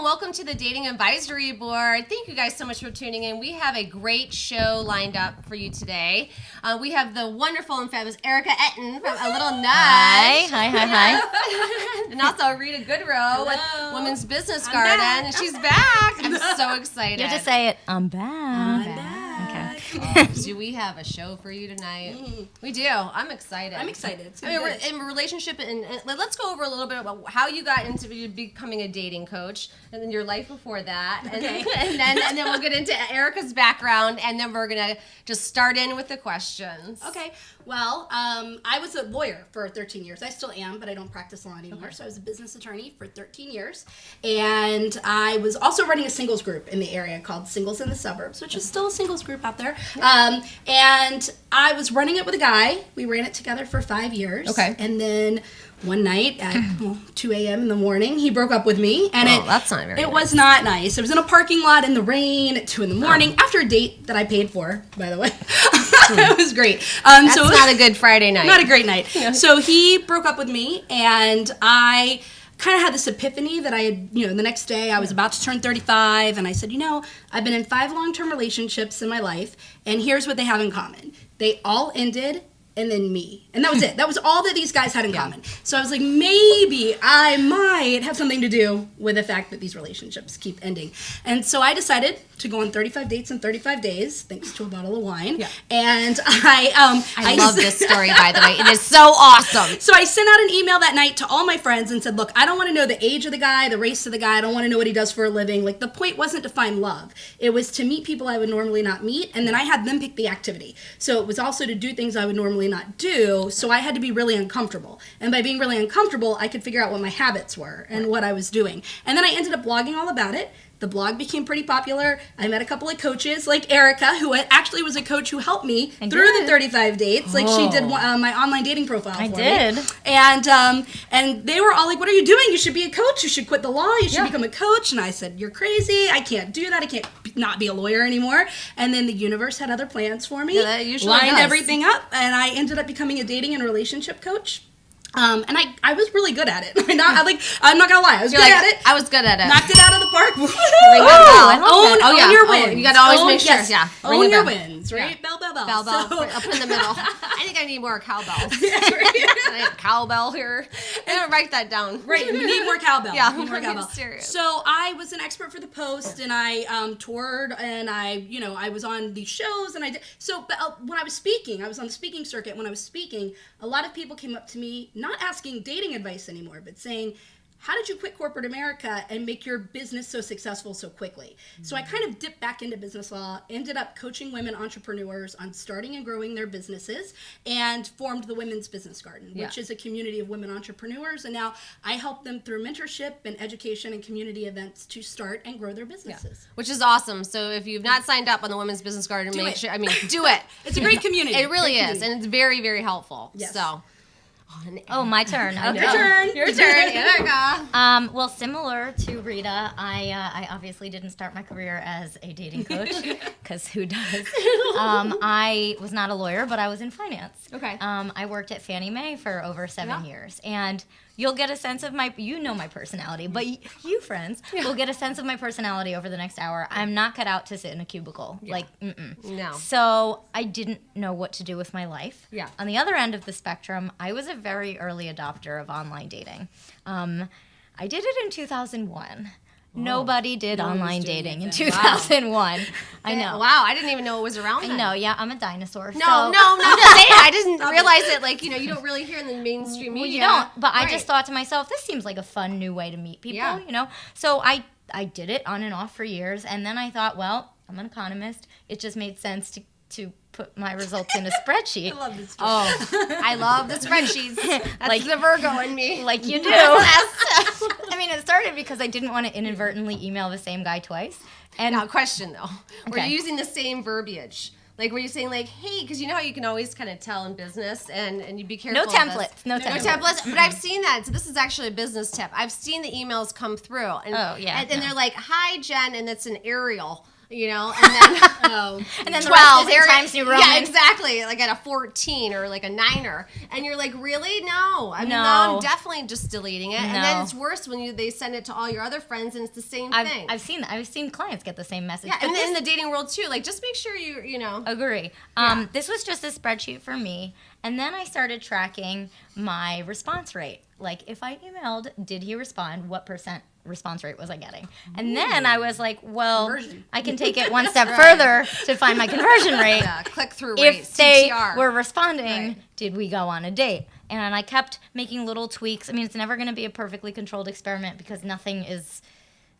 and welcome to the Dating Advisory Board. Thank you guys so much for tuning in. We have a great show lined up for you today. We have the wonderful and fabulous Erica Etten from A Little Nudge. Hi. And also Rita Goodrow with Women's Business Garden. And she's back. I'm so excited. You just say it. I'm back. I'm back. Do we have a show for you tonight? We do. I'm excited. I'm excited. We're in a relationship, and let's go over a little bit about how you got into becoming a dating coach, and then your life before that, and, and then we'll get into Erica's background, and then we're gonna just start in with the questions. Okay. Well, I was a lawyer for 13 years. I still am, but I don't practice law anymore. So I was a business attorney for 13 years. And I was also running a singles group in the area called Singles in the Suburbs, which is still a singles group out there. And I was running it with a guy. We ran it together for 5 years. Okay. And then one night at 2 a.m. in the morning, he broke up with me. And that's not very It nice. was not nice. It was in a parking lot in the rain at 2 in the morning after a date that I paid for, by the way. It was great. That's not a good Friday night. Not a great night. So he broke up with me, and I kind of had this epiphany that I had, the next day I was about to turn 35, and I said, I've been in 5 long-term relationships in my life, and here's what they have in common. They all ended, and then me. And that was it. That was all that these guys had in common. So I was like, maybe I might have something to do with the fact that these relationships keep ending. And so I decided to go on 35 dates in 35 days, thanks to a bottle of wine. Yeah. And I love this story, by the way. It is so awesome. So I sent out an email that night to all my friends and said, look, I don't want to know the age of the guy, the race of the guy. I don't want to know what he does for a living. Like, the point wasn't to find love. It was to meet people I would normally not meet, and then I had them pick the activity. So it was also to do things I would normally not do, so I had to be really uncomfortable. And by being really uncomfortable, I could figure out what my habits were and what I was doing. And then I ended up blogging all about it. The blog became pretty popular. I met a couple of coaches like Erica, who actually was a coach who helped me through the 35 dates. Like, she did my online dating profile for me. And they were all like, what are you doing? You should be a coach. You should quit the law. You should become a coach. And I said, you're crazy. I can't do that. I can't not be a lawyer anymore. And then the universe had other plans for me. Yeah, that usually lined does. everything up. And I ended up becoming a dating and relationship coach. And I was really good at it. I'm not gonna lie, I was good at it. I was good at it. Knocked it out of the park. Ring that bell. Own your wins. You gotta always make sure. Yeah. Own your wins, right? Bell. Bell. I'll put in the middle. I think I need more cowbells. I have cowbell here. I'm gonna write that down. Right, we need more cowbell. Yeah, more cowbell. Serious. So I was an expert for the Post, and I toured, and I was on these shows, and I did. So when I was speaking, I was on the speaking circuit. When I was speaking, a lot of people came up to me, not asking dating advice anymore, but saying, how did you quit corporate America and make your business so successful so quickly? So I kind of dipped back into business law, ended up coaching women entrepreneurs on starting and growing their businesses, and formed the Women's Business Garden, which is a community of women entrepreneurs. And now I help them through mentorship and education and community events to start and grow their businesses. Which is awesome. So if you've not signed up on the Women's Business Garden, do it. It's a great community. It really is, and it's very, very helpful. Yes. So. Oh, my turn. Okay. Your turn. Erica. Well, similar to Rita, I obviously didn't start my career as a dating coach, because who does? I was not a lawyer, but I was in finance. Okay. I worked at Fannie Mae for over 7 years, and you'll get a sense of my personality, but you friends will get a sense of my personality over the next hour. I'm not cut out to sit in a cubicle. No. So I didn't know what to do with my life. Yeah. On the other end of the spectrum, I was a very early adopter of online dating. I did it in 2001. Nobody did online dating in 2001. Wow. I know. Wow, I didn't even know it was around then. I know, yeah, I'm a dinosaur. No, I'm just saying. I didn't realize it. You don't really hear in the mainstream media. Well, you don't, but I just thought to myself, this seems like a fun new way to meet people, So I did it on and off for years, and then I thought, well, I'm an economist. It just made sense to put my results in a spreadsheet. I love this story. Oh, I love the spreadsheets. That's the Virgo in me. Like you do. I mean, it started because I didn't want to inadvertently email the same guy twice. And now, question though, were Okay. you using the same verbiage? Like, were you saying like, hey, because you know how you can always kind of tell in business, and you be careful. No templates. No templates. But I've seen that. So this is actually a business tip. I've seen the emails come through, and Oh, yeah, and they're like, hi Jen, and it's an Arial. you know, and then And then 12 the rest is in Eric- Times New Roman. Yeah, exactly. Like at a 14 or like a 9er, and you're like, really? No. I mean, No. now I'm definitely just deleting it, and then No. it's worse when they send it to all your other friends, and it's the same I've thing. I've seen clients get the same message. Yeah, but and this- in the dating world too. Like, just make sure you know. Agree. This was just a spreadsheet for me. And then I started tracking my response rate. Like, if I emailed, did he respond? What percent response rate was I getting? And then I was like, well, Conversion. I can take it one step further to find my conversion rate. Yeah, click through rate. If they CTR. were responding, Right. did we go on a date? And I kept making little tweaks. I mean, it's never going to be a perfectly controlled experiment because nothing is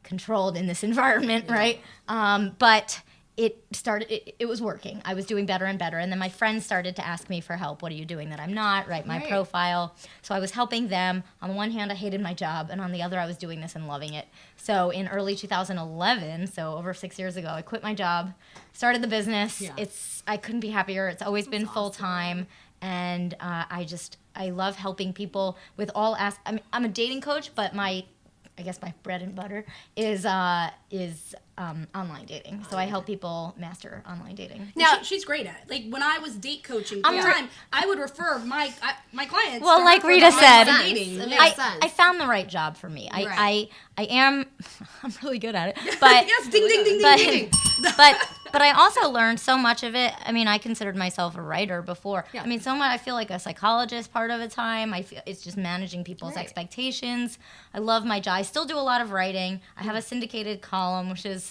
controlled in this environment, right? But it was working. I was doing better and better. And then my friends started to ask me for help. What are you doing that I'm not? Write my Right. profile. So I was helping them. On the one hand, I hated my job. And on the other, I was doing this and loving it. So in early 2011, so over 6 years ago, I quit my job, started the business. Yeah. I couldn't be happier. It's always been full time. And I love helping people with all I'm a dating coach, but I guess my bread and butter is online dating. So I help people master online dating. Now she's great at it. Like when I was date coaching full time, I would refer my clients. Well, to her like for Rita the said, online dating. It makes sense. I found the right job for me. Right. I am I'm really good at it. But Yes, ding ding ding but, ding ding. but I also learned so much of it. I mean, I considered myself a writer before. Yeah. I mean, so much. I feel like a psychologist part of the time. I feel it's just managing people's Right. expectations. I love my job. I still do a lot of writing. I have a syndicated column, which is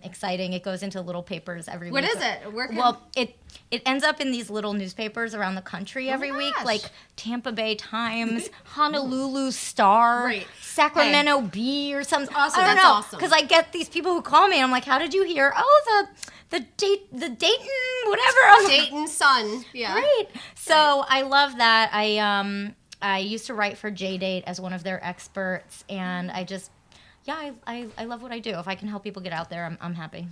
exciting. It goes into little papers every What week. is it? Where can- Well, it ends up in these little newspapers around the country every my week, gosh. like Tampa Bay Times, Honolulu Star, Right. Sacramento Bee, or something. awesome. I don't That's know, awesome. because I get these people who call me, and I'm like, "How did you hear? Oh, the Dayton, whatever." I'm like, Dayton Sun. Yeah. Great. So I love that. I used to write for JDate as one of their experts, and I just. Yeah, I love what I do. If I can help people get out there, I'm happy.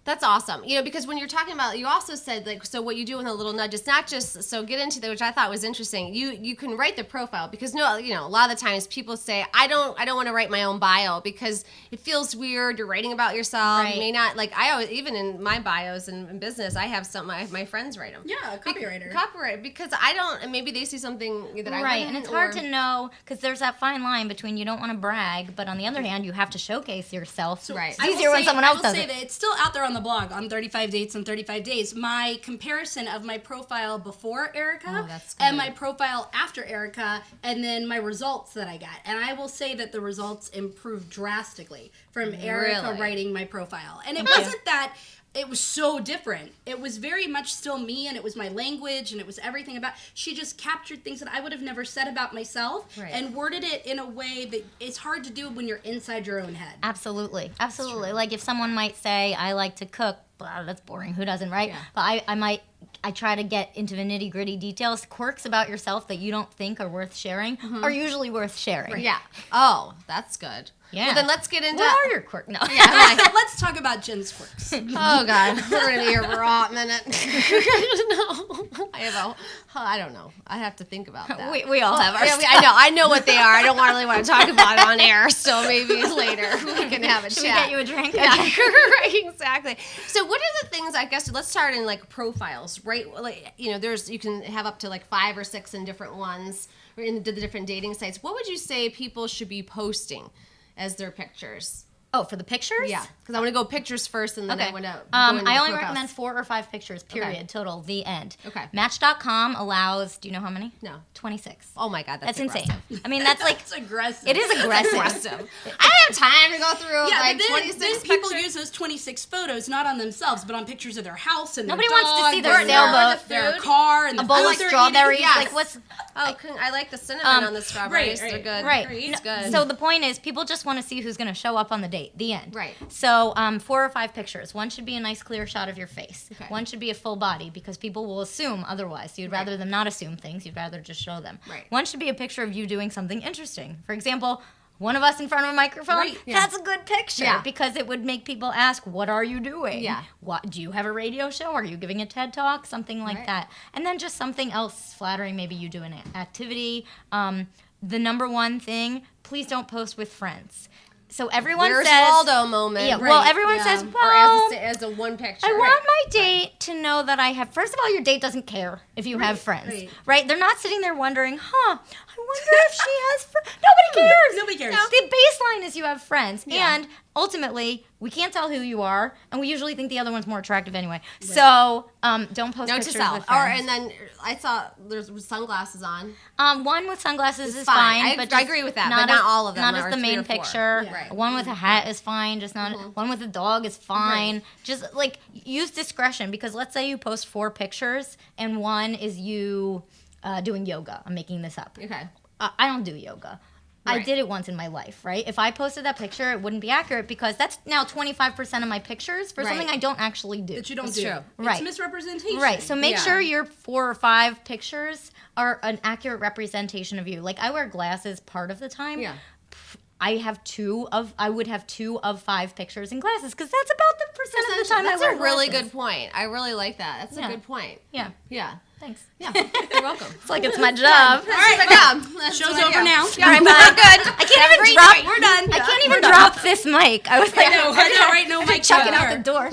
That's awesome. You know, because when you're talking about, you also said like, so what you do in a little nudge, it's not just, so get into that, which I thought was interesting. You can write the profile because a lot of the times people say, I don't want to write my own bio because it feels weird. You're writing about yourself. Right. You may not, like I always, even in my bios in business, I have some, my friends write them. Yeah, a copywriter. Copyright, because I don't, and maybe they see something that I Right, wouldn't, and it's hard or- to know because there's that fine line between you don't want to brag, but on the other hand, you have to showcase yourself. Right. It's I will easier when say- someone else I does will say it. that it's still out there on the blog on 35 Dates in 35 Days. My comparison of my profile before Erica Oh, that's and good. my profile after Erica, and then my results that I got. And I will say that the results improved drastically from Erica Really? writing my profile. And it wasn't that it was so different. It was very much still me, and it was my language, and it was everything about. She just captured things that I would have never said about myself Right. and worded it in a way that it's hard to do when you're inside your own head. Absolutely. Like if someone might say, I like to cook, blah, that's boring. Who doesn't, right? Yeah. But I try to get into the nitty gritty details. Quirks about yourself that you don't think are worth sharing are usually worth sharing. Yeah. Oh, that's good. Yeah. Well, then let's get into. What are your quirks? No. Let's talk about Jen's quirks. Oh God, we're gonna be here for a hot minute. No, I don't know. I have to think about that. We all have our Yeah, I know what they are. I don't really want to talk about it on air, so maybe later we can have a Should we chat. get you a drink? Yeah, Okay. right, exactly. So, what are the things? I guess let's start in like profiles, right? Like you can have up to like 5 or 6 in different ones, or in the different dating sites. What would you say people should be posting as their pictures? Oh, for the pictures? Yeah, because I want to go pictures first, and then Okay. I want to. I only recommend 4 or 5 pictures, period, Okay. total, the end. Okay. Match.com allows, do you know how many? No. 26. Oh my God, that's Insane. aggressive. I mean, that's like, It's aggressive. it is aggressive. Aggressive. I don't have time to go through Yeah, like but then 26 people pictures. use those 26 photos not on themselves, but on pictures of their house and Nobody their wants to dog, see their or sailboat. their Food. car, and A the bowl food of they're strawberries. eating. Like, what's... Oh, I like the cinnamon on the strawberries. right, They're good. Right. It's No, good. So the point is, people just want to see who's going to show up on the date. The end. Right. So 4 or 5 pictures. One should be a nice clear shot of your face. Okay. One should be a full body because people will assume otherwise. So you'd rather them not assume things. You'd rather just show them. Right. One should be a picture of you doing something interesting. For example, one of us in front of a microphone. Right. Yeah. That's a good picture Yeah. because it would make people ask, "What are you doing? Yeah. What do you have a radio show? Are you giving a TED talk? Something like Right. that." And then just something else flattering. Maybe you do an activity. The number one thing, please don't post with friends. So everyone Where's says Waldo moment. Yeah, well, everyone Yeah. says, Or well, as a one picture. I want my date to know that I have. First of all, your date doesn't care if you have friends, right? They're not sitting there wondering, I wonder if she has friends. Nobody cares. Nobody cares. The baseline is you have friends, Yeah. and ultimately, we can't tell who you are, and we usually think the other one's more attractive anyway. Right. So don't post Note pictures to self. with friends. And then I saw there's sunglasses on. One with sunglasses is fine. fine, I but just agree with that, but not all of them Not are as the 3 main or 4. picture. Yeah. Right. One with a hat is fine. Just not one with a dog is fine. Right. Just like use discretion, because let's say you post 4 pictures and one is you doing yoga. I'm making this up. Okay. I don't do yoga. I Right. did it once in my life, right? If I posted that picture, it wouldn't be accurate because that's now 25% of my pictures for Right. something I don't actually do. That you don't That's do. true. It's Right. misrepresentation. Right. So make Yeah. sure your 4 or 5 pictures are an accurate representation of you. Like I wear glasses part of the time. Yeah. I would have 2 of 5 pictures in glasses because that's about the percent of the time That's I wear a really glasses. good point. I really like that. That's Yeah. a good point. Yeah. Yeah. Thanks. Yeah. You're welcome. It's like it's my job. All right, Show's over now. Yeah, all right, bye. I'm good. I can't even drop. We're done. I can't even drop this mic. I was like, I know, right? No mic chuck it drop. out the door.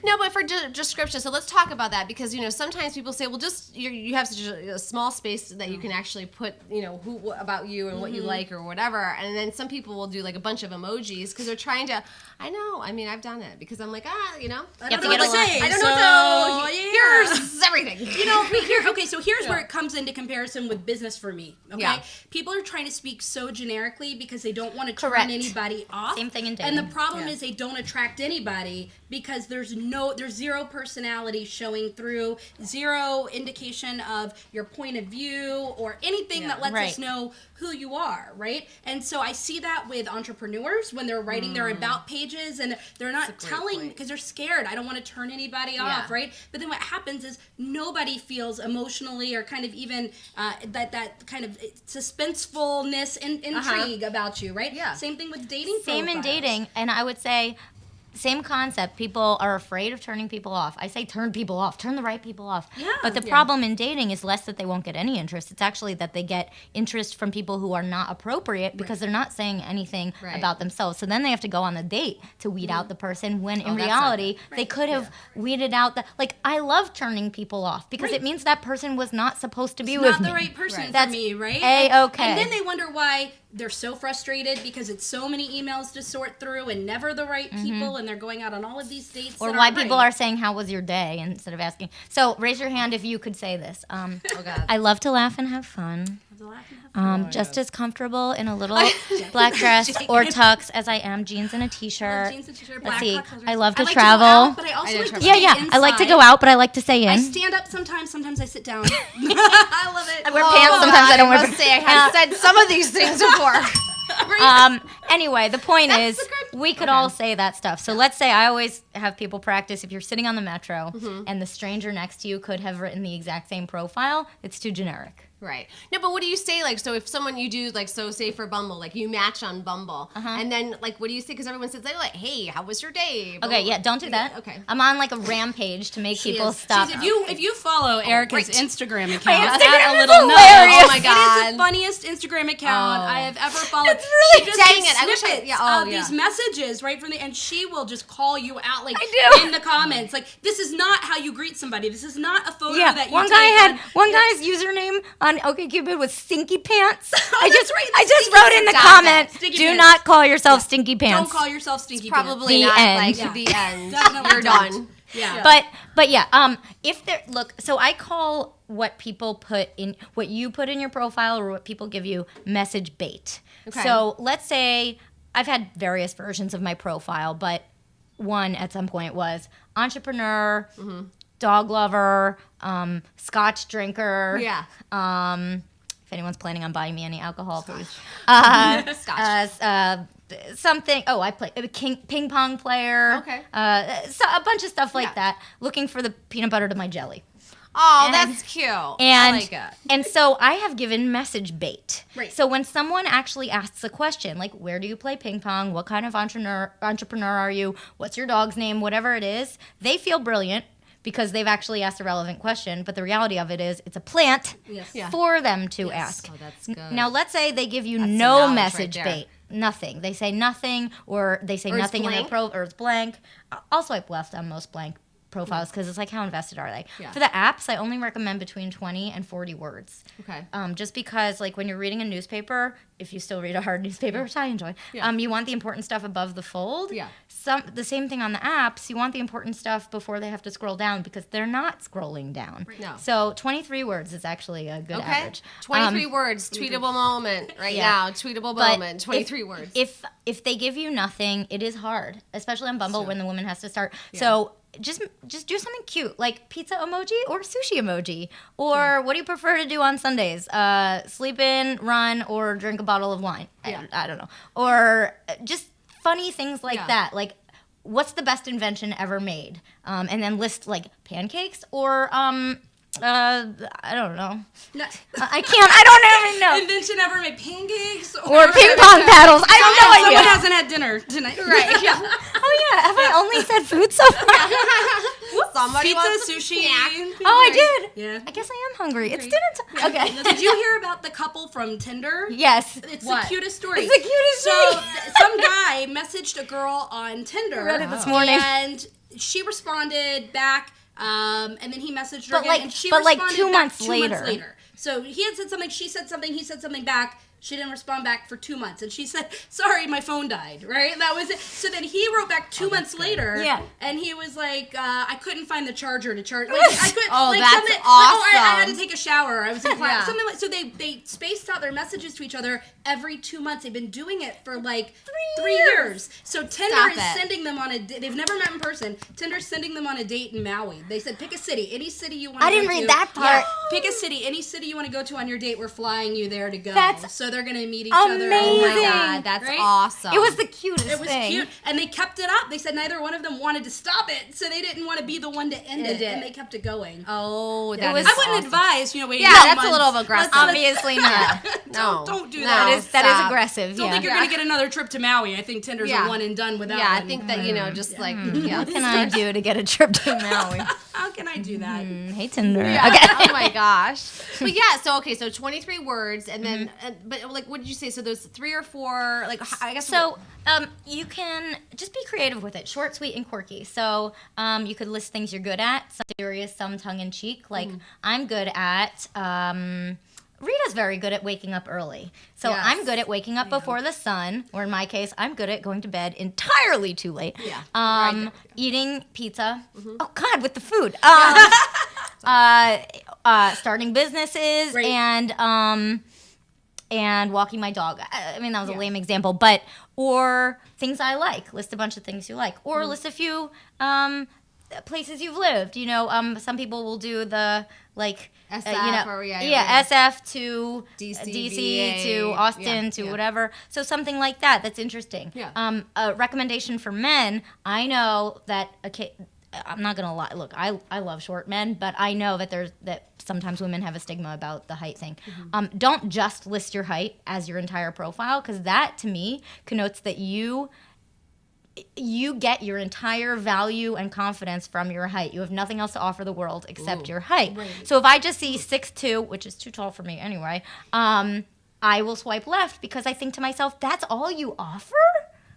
No, but for description, so let's talk about that because sometimes people say, well, just you have such a small space that you can actually put who about you and what you like or whatever, and then some people will do like a bunch of emojis because they're trying to. I know. I mean, I've done it because I'm like, You have to I get don't a know lot. what to say. I don't know what to. Here's everything. Here's where it comes into comparison with business for me. Okay, Yeah. people are trying to speak so generically because they don't want to turn Correct. anybody off. Same thing in And the dating. problem Yeah. is they don't attract anybody because there's zero personality showing through, zero indication of your point of view or anything that lets us Right. know who you are, right? And so I see that with entrepreneurs when they're writing their about pages and they're not That's a great telling point. because they're scared. I don't want to turn anybody off, right? But then what happens is nobody feels emotionally or kind of even that kind of suspensefulness and intrigue about you, right? Yeah. Same thing with dating. Same in profiles. dating, and I would say same concept. People are afraid of turning people off. I say turn people off, turn the right people off. Yeah. But the problem in dating is less that they won't get any interest. It's actually that they get interest from people who are not appropriate because they're not saying anything Right. about themselves. So then they have to go on the date to weed out the person when in that's not reality they could have weeded out the like I love turning people off because it means that person was not supposed to be It's with not me. the right person for That's me, right? A-okay. And then they wonder why they're so frustrated because it's so many emails to sort through and never the right people, and they're going out on all of these dates. Or that why aren't people right. are saying, "How was your day?" instead of asking. So raise your hand if you could say this. Oh God. I love to laugh and have fun. Just as comfortable in a little black dress or tux as I am jeans and a t-shirt. Jeans and t-shirt, Let's black see. trousers. I love to like travel. To go out, but I also I do like to travel. Yeah, stay I like to inside. go out, but I like to stay in. I stand up sometimes I sit down. I love it. I wear pants sometimes. I don't wear. I must say I have said some of these things before. Anyway, the point is, the good- we could all say that stuff. So let's say I always have people practice. If you're sitting on the metro and the stranger next to you could have written the exact same profile, it's too generic. Right. No, but what do you say? Like, so if someone you do, like, so say for Bumble, like you match on Bumble, and then, like, what do you say? Because everyone says, like, hey, how was your day? Blah, Okay, blah, yeah, don't do that. Okay. I'm on like a rampage to make people stop. If you follow Erica's right. Instagram account, Instagram add a is little note. hilarious. Oh my It God. is the funniest Instagram account Oh. I have ever followed. really- She just Dang gets it, I wish I- snippets yeah, oh, of yeah. these messages right from and she will just call you out like I do. in the comments. Like, this is not how you greet somebody. This is not a photo Yeah, that you one take guy had on- one guy's username on OkCupid was Stinky Pants. I that's just right, I just Stinky wrote in the Stop comment, it. Stinky do Pants. not call yourself Stinky Pants. Don't call yourself stinky Probably The not, end. like, Yeah. the end. Definitely You're don't. done. Yeah. But yeah, if there look, so I call what people put in what you put in your profile or what people give you message bait. Okay. So let's say I've had various versions of my profile, but one at some point was entrepreneur, dog lover, scotch drinker. Yeah. If anyone's planning on buying me any alcohol, please. Scotch. Something. Oh, I play a ping pong player. Okay. So a bunch of stuff like Yeah. that. Looking for the peanut butter to my jelly. Oh, And- that's cute. And I like it. and so I have given message bait. Right. So when someone actually asks a question like, "Where do you play ping pong? What kind of entrepreneur are you? What's your dog's name?" Whatever it is, they feel brilliant because they've actually asked a relevant question. But the reality of it is, it's a plant Yes. Yeah. for them to ask. Oh, that's good. Now let's say they give you That's some no knowledge message right there. bait. nothing. They say nothing, or they say Or it's nothing in their blank. or it's blank. I'll swipe left on most blank profiles because it's like, how invested are they? Yeah. For the apps, I only recommend between 20 and 40 words. Okay. Just because, like, when you're reading a newspaper, if you still read a hard newspaper, which I enjoy, you want the important stuff above the fold. Yeah. The same thing on the apps. You want the important stuff before they have to scroll down because they're not scrolling down. No. So 23 words is actually a good Okay. average. 23 words, tweetable moment right now. Tweetable But moment, 23 words. If they give you nothing, it is hard, especially on Bumble when the woman has to start. So just do something cute, like pizza emoji or sushi emoji, or what do you prefer to do on Sundays? Sleep in, run, or drink a bottle of wine. I don't know. Or just funny things like that, like what's the best invention ever made, and then list like pancakes or I don't know. No. I don't even know. Invention ever made pancakes Or ping pong paddles. I have no Someone idea. hasn't had dinner tonight. Right. Yeah. Oh yeah, have I only said food so far? Somebody Pizza, wants a sushi. snack. Oh, I did. Yeah. I guess I am hungry. It's dinner time. Okay. Now, did you hear about the couple from Tinder? Yes. It's What? the cutest story. It's the cutest So thing. some guy messaged a girl on Tinder. read it this morning. And she responded back, and then he messaged her But again, like- and she but like responded 2 back months 2 months later. later. So he had said something, she said something, he said something back. She didn't respond back for 2 months, and she said, "Sorry, my phone died." Right? That was it. So then he wrote back 2 months later, Yeah. and he was like, "I couldn't find the charger to charge. Like, I couldn't. Oh, like, that's something, like, oh, I had awesome. to take a shower. I was in class. Yeah. Something like so. They spaced out their messages to each other every 2 months. They've been doing it for like 3 years. So Tinder Stop is it. sending them on a. They've never met in person. Tinder's sending them on a date in Maui. They said, "Pick a city, any city you want." I didn't read that part. Pick a city, any city you want to go to on your date. We're flying you there to go. That's so they're gonna meet each other. Oh amazing. my God, that's Right? awesome. It was the cutest It was thing. cute, and they kept it up. They said neither one of them wanted to stop it, so they didn't want to be the one to end it, and they kept it going. Oh, that was- is I wouldn't awesome. advise, waiting. Yeah, 2 that's a months. little aggressive. Obviously not. No, Don't do no. that. That is Stop. aggressive. Don't Yeah. think you're gonna get another trip to Maui. I think Tinder's Yeah. a one and done without. Yeah, I one. think that, just like, What can I do to get a trip to Maui? How can I do that? Hey Tinder. Yeah. Okay. Oh my gosh. But yeah, so 23 words, and then, but like, what did you say? So those 3 or 4, like, I guess. So you can just be creative with it, short, sweet, and quirky. So you could list things you're good at, some serious, some tongue-in-cheek. Like I'm good at. Rita's very good at waking up early. So Yes. I'm good at waking up before the sun, or in my case, I'm good at going to bed entirely too late. Yeah. Eating pizza. Oh God, with the food. Starting businesses Right. and walking my dog. I mean, that was a lame example, but or things I like. List a bunch of things you like, or list a few places you've lived. Some people will do the like SF or yeah. SF to DC, DC to VA, Austin yeah, to yeah. whatever. So something like that. That's interesting. Yeah. A recommendation for men. I know that. I'm not gonna lie. Look, I love short men, but I know that sometimes women have a stigma about the height thing. Don't just list your height as your entire profile, because that to me connotes that you get your entire value and confidence from your height. You have nothing else to offer the world except your height. Right. So if I just see 6'2", which is too tall for me anyway, I will swipe left because I think to myself, that's all you offer?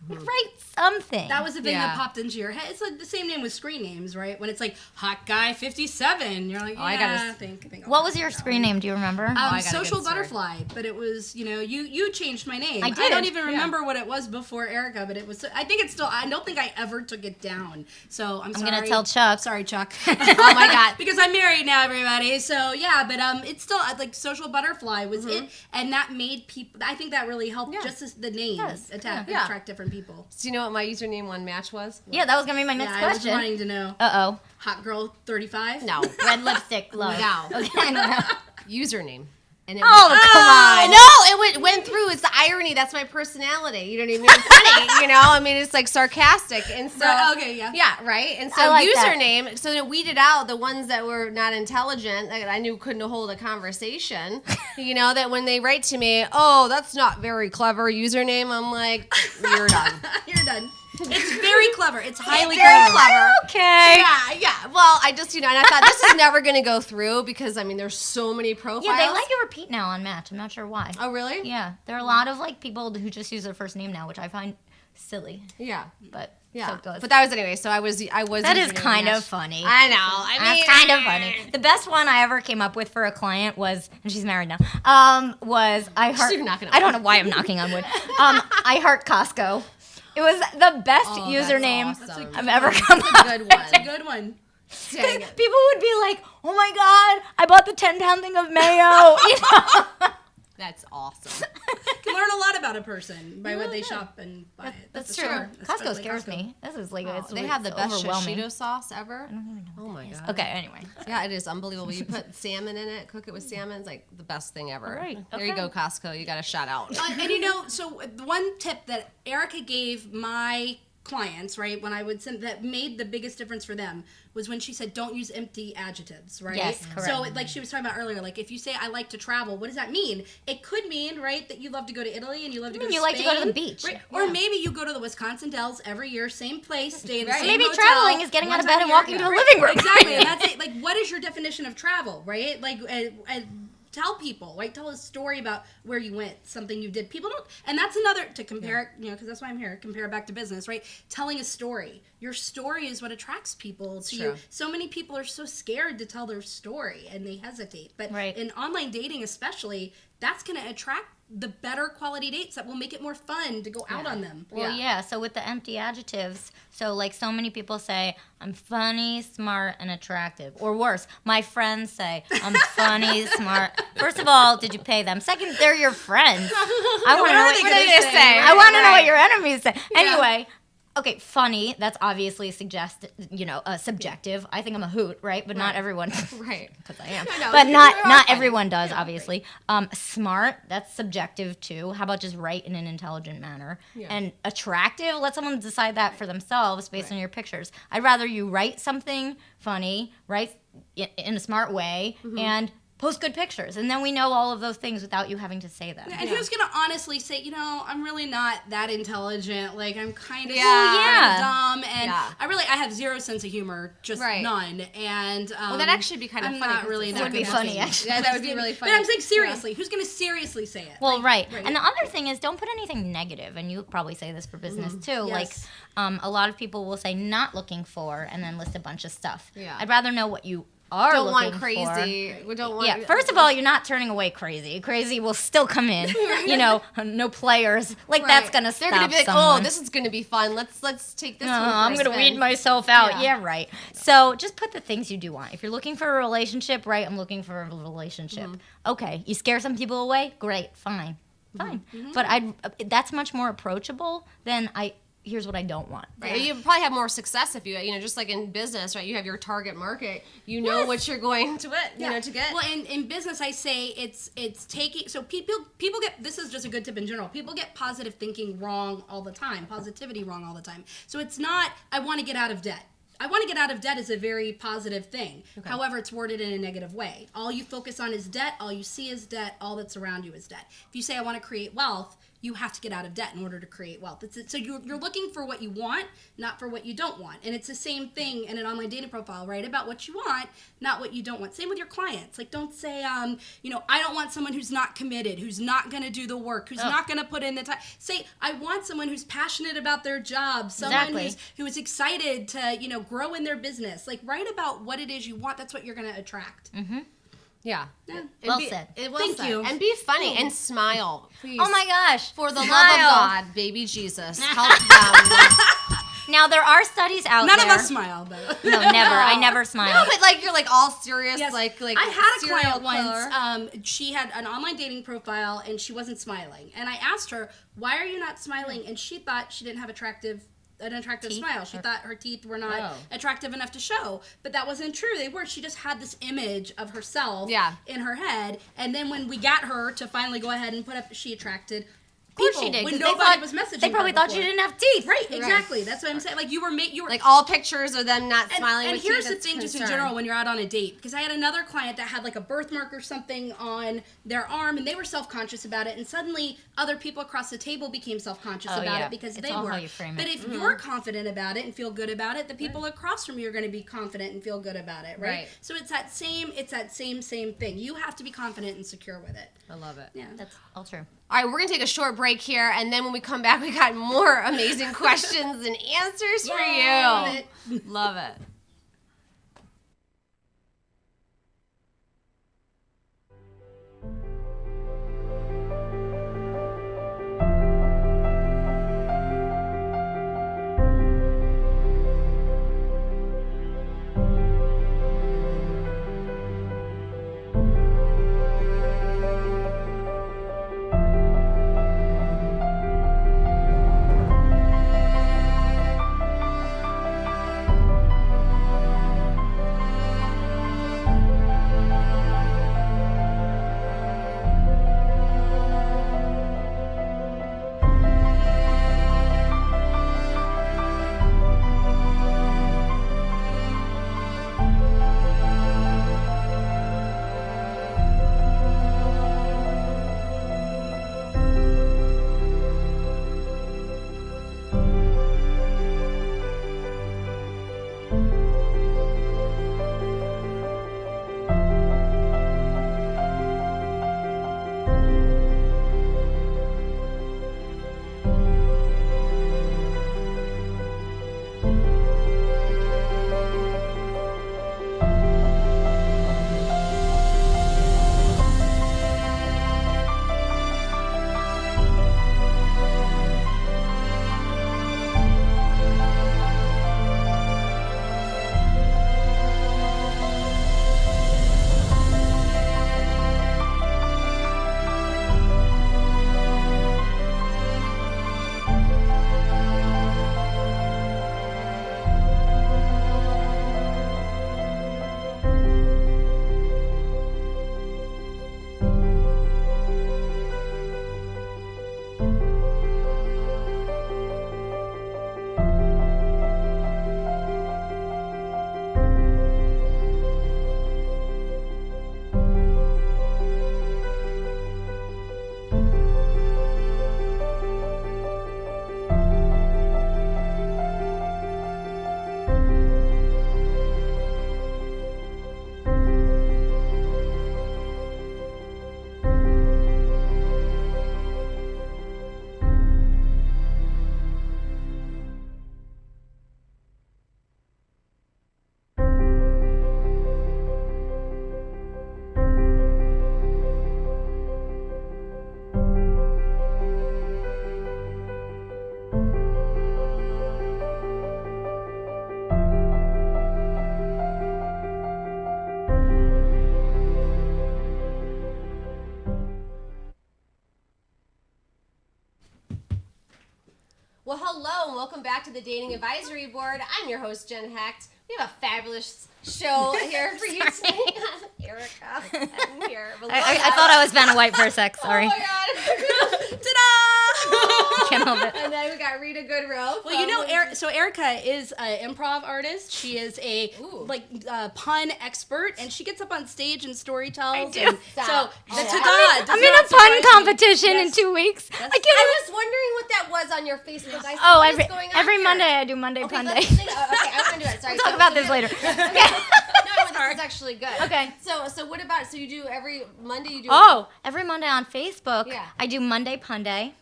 Write something. That was the thing Yeah. that popped into your head. It's like the same name with screen names, right? When it's like hot guy 57, you're like, I gotta think. What was your screen name? Do you remember? I gotta Social get started. Butterfly, but it was, you changed my name. I I did, don't even remember what it was before Erica, but it was. I think it's still. I don't think I ever took it down. So I'm sorry. gonna tell Chuck. Sorry, Chuck. Oh my God. Because I'm married now, everybody. So yeah, but it's still like Social Butterfly was it, and that made people. I think that really helped. Yeah. Just as the name Yes, yeah. attract different people. Do you know what my username one match was? Yeah, that was gonna be my next Yeah, I was question. wanting to know. Uh-oh. Hot girl 35. No. Red lipstick, love. No. Okay, I don't know. Username. And it Oh, come on. No, it went through. It's the irony. That's my personality. You know what I mean? It's funny, I mean, it's like sarcastic. And so, Right, okay, yeah. Yeah, right? And so I like that. username, so it weeded out the ones that were not intelligent, that I knew couldn't hold a conversation. That when they write to me, oh, that's not very clever username, I'm like, you're done. You're done. It's very clever. It's highly Very clever. clever. Okay. Yeah. Well, I just, and I thought this is never going to go through because, I mean, there's so many profiles. Yeah, they like to repeat now on Match. I'm not sure why. Oh, really? Yeah, there are a lot of like people who just use their first name now, which I find silly. Yeah. But Yeah. so it goes. But that was anyway. So I was. That is username kind Match. of funny. I know. I mean, That's kind of funny. The best one I ever came up with for a client was, and she's married now, was I heart. You're knocking on I don't wood. know why I'm knocking on wood. I heart Costco. It was the best Oh, username that's awesome. I've ever come That's up a good with. one. It's a good one. Dang it. People would be like, "Oh my god, I bought the 10-pound thing of mayo." You know? That's awesome. You can learn a lot about a person by what they shop and buy it. That's for true. sure. Costco Especially scares Costco. me. This is like it's They have the best overwhelming. shishito sauce ever. Oh my god. Okay, anyway. Yeah, it is unbelievable. You put salmon in it, cook it with salmon. It's like the best thing ever. All right, There you okay. go, Costco. You got a shout out. And so the one tip that Erica gave my clients, right, when I would send that made the biggest difference for them was when she said don't use empty adjectives, right? Yes, correct. So like she was talking about earlier, like if you say I like to travel, what does that mean? It could mean, right, that you love to go to Italy and you love to go to you like to go to the Spain, beach. right? Or maybe you go to the Wisconsin Dells every year, same place, stay in the Right. same Maybe hotel traveling is getting one out of time bed a and year. walking to a Right. living room. Exactly, and that's it. Like, what is your definition of travel, right? Like, tell people, right? Tell a story about where you went, something you did. People don't, and that's another, to compare it, because that's why I'm here, compare it back to business, right? Telling a story. Your story is what attracts people to you. True. So many people are so scared to tell their story and they hesitate. But Right. in online dating especially, that's going to attract the better quality dates that will make it more fun to go out on them. Well, yeah. So with the empty adjectives, so like so many people say, I'm funny, smart, and attractive. Or worse, my friends say, I'm funny, smart. First of all, did you pay them? Second, they're your friends. I want to know are what they what gonna did they say? say. I Right, want to know what right. your enemies say. Anyway. Okay, funny. That's obviously subjective. I think I'm a hoot, right? But not Right. everyone. Right. Because I am. I know, But you not are not funny. everyone does, obviously. Smart, that's subjective too. How about just write in an intelligent manner? Yeah. And attractive, let someone decide that for themselves based on your pictures. I'd rather you write something funny, write in a smart way, and post good pictures. And then we know all of those things without you having to say them. And who's going to honestly say, I'm really not that intelligent. Like, I'm kind of Yeah. dumb. And Yeah. I have zero sense of humor, just Right. none. And Well, that'd actually be kind of I'm funny. not 'cause really it that would be good funny, looking. actually. Yeah, that would be really funny. But I'm saying seriously, who's going to seriously say it? Well, right. right. And the other thing is don't put anything negative, and you probably say this for business too. Like, Yes. a lot of people will say not looking for and then list a bunch of stuff. Yeah. I'd rather know what you are Don't want looking crazy. We don't want. For. Yeah, first of all, you're not turning away crazy. Crazy will still come in. No players. Like, Right. that's going to stop They're gonna be like, someone. oh, this is gonna be fun. Let's take this. No, one for I'm a going to spin. weed myself out. Yeah. Yeah, right. So just put the things you do want. If you're looking for a relationship, right, I'm looking for a relationship. Okay, you scare some people away? Great, fine. But that's much more approachable than here's what I don't want. Right. You probably have more success if you just like in business, right? You have your target market. You know what you're going to to get. Well, in business, I say it's taking. So people get, this is just a good tip in general. People get positive thinking wrong all the time, positivity wrong all the time. So it's not, I want to get out of debt. I want to get out of debt is a very positive thing. Okay. However, it's worded in a negative way. All you focus on is debt. All you see is debt. All that's around you is debt. If you say I want to create wealth, you have to get out of debt in order to create wealth. So you're looking for what you want, not for what you don't want. And it's the same thing in an online dating profile, right? About what you want, not what you don't want. Same with your clients. Like, don't say, I don't want someone who's not committed, who's not going to do the work, who's not going to put in the time. Say, I want someone who's passionate about their job, someone who is excited to, grow in their business. Like, write about what it is you want. That's what you're going to attract. Mm-hmm. Yeah. Well said. Thank you. And be funny and smile, please. Oh my gosh. For the love of Smile. God, baby Jesus, help them. Now, there are studies out None there. of us smile, though. No, never. I never No, smile. but like you're like all serious, Yes. like I had a serial client killer. once. She had an online dating profile and she wasn't smiling. And I asked her, "Why are you not smiling?" And she thought she didn't have an attractive Teeth? smile. She thought her teeth were not Oh. attractive enough to show. But that wasn't true. They were. She just had this image of herself Yeah. in her head. And then when we got her to finally go ahead and put up, she attracted course people she did, when 'cause nobody was messaging They probably her thought before. she didn't have teeth. Right, exactly. That's what I'm saying. Like you were Like all pictures of them not smiling and with here's you, the that's thing, just in concern. general, when you're out on a date, because I had another client that had like a birthmark or something on their arm, and they were self-conscious about it, and suddenly other people across the table became self-conscious Oh, about yeah. it because It's they all were. how you frame But it. if you're confident about it and feel good about it, the people across from you are going to be confident and feel good about it, right? Right. So it's that same thing. You have to be confident and secure with it. I love it. Yeah. That's all true. All right, we're going to take a short break here, and then when we come back, we got more amazing questions and answers for you. Love it. Love it. Well, hello, and welcome back to the Dating Advisory Board. I'm your host, Jen Hecht. We have a fabulous show here for you today. Erica, I'm here. I thought I was Vanna White for a sec. Sorry. Oh my God. Ta-da! Can't help it. And then we got Rita Goodrow. Well, you know, Erica is an improv artist. She is a pun expert, and she gets up on stage and story tells. I do. And Stop. so, Oh, ta-da! I'm in a pun competition in 2 weeks. I can't. I was wondering what that was on your Facebook. I said, Oh, what is going on every here? Monday I do Monday Okay, Pun Day. let's think, okay, I want to do it. Sorry. We'll talk about this later. Okay. No, this is actually good. Okay. So what about, so you do every Monday, you do Oh, every Monday on Facebook, Yeah. I do Monday Pun Day.